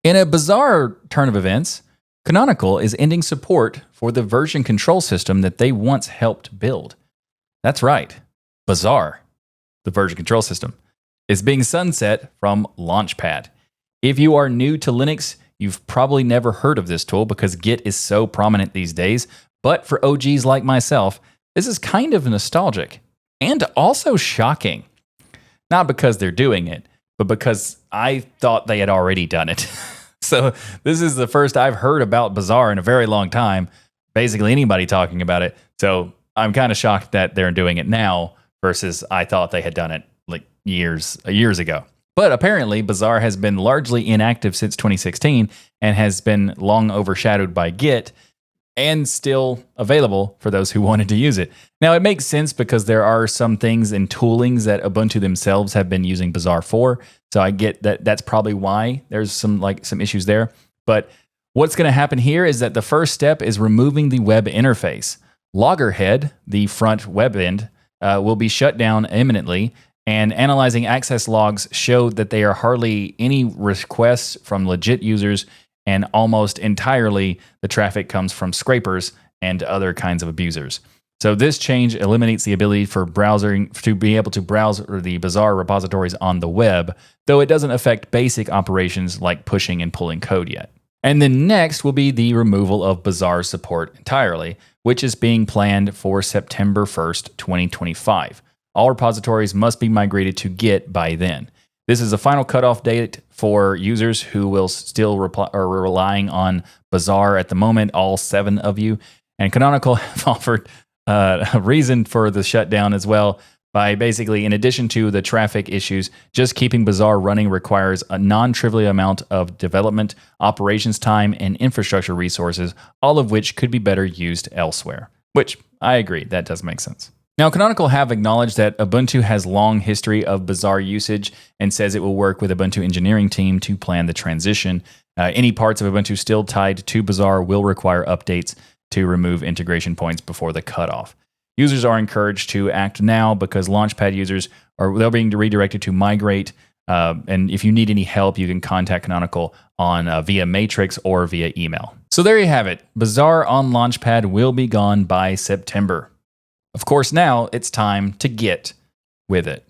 In a bizarre turn of events, Canonical is ending support for the version control system that they once helped build. That's right, Bazaar, the version control system, is being sunset from Launchpad. If you are new to Linux, you've probably never heard of this tool because Git is so prominent these days. But for OGs like myself, this is kind of nostalgic and also shocking. Not because they're doing it, but because I thought they had already done it. So this is the first I've heard about Bazaar in a very long time. Basically anybody talking about it. So I'm kind of shocked that they're doing it now versus I thought they had done it like years ago. But apparently Bazaar has been largely inactive since 2016 and has been long overshadowed by Git and still available for those who wanted to use it. Now, it makes sense because there are some things and toolings that Ubuntu themselves have been using Bazaar for. So I get that that's probably why there's some issues there. But what's going to happen here is that the first step is removing the web interface. Loggerhead, the front web end, will be shut down imminently, and analyzing access logs show that there are hardly any requests from legit users, and almost entirely the traffic comes from scrapers and other kinds of abusers. So this change eliminates the ability for browsing to be able to browse the Bazaar repositories on the web, though it doesn't affect basic operations like pushing and pulling code yet. And then next will be the removal of Bazaar support entirely, which is being planned for September 1st, 2025. All repositories must be migrated to Git by then. This is a final cutoff date for users who will still are relying on Bazaar at the moment, all 7 of you. And Canonical have offered a reason for the shutdown as well by basically, in addition to the traffic issues, just keeping Bazaar running requires a non-trivial amount of development, operations time, and infrastructure resources, all of which could be better used elsewhere. Which, I agree, that does make sense. Now, Canonical have acknowledged that Ubuntu has long history of Bazaar usage and says it will work with Ubuntu engineering team to plan the transition. Any parts of Ubuntu still tied to Bazaar will require updates to remove integration points before the cutoff. Users are encouraged to act now because Launchpad users they're being redirected to migrate. And if you need any help, you can contact Canonical on via Matrix or via email. So there you have it. Bazaar on Launchpad will be gone by September. Of course, now it's time to get with it.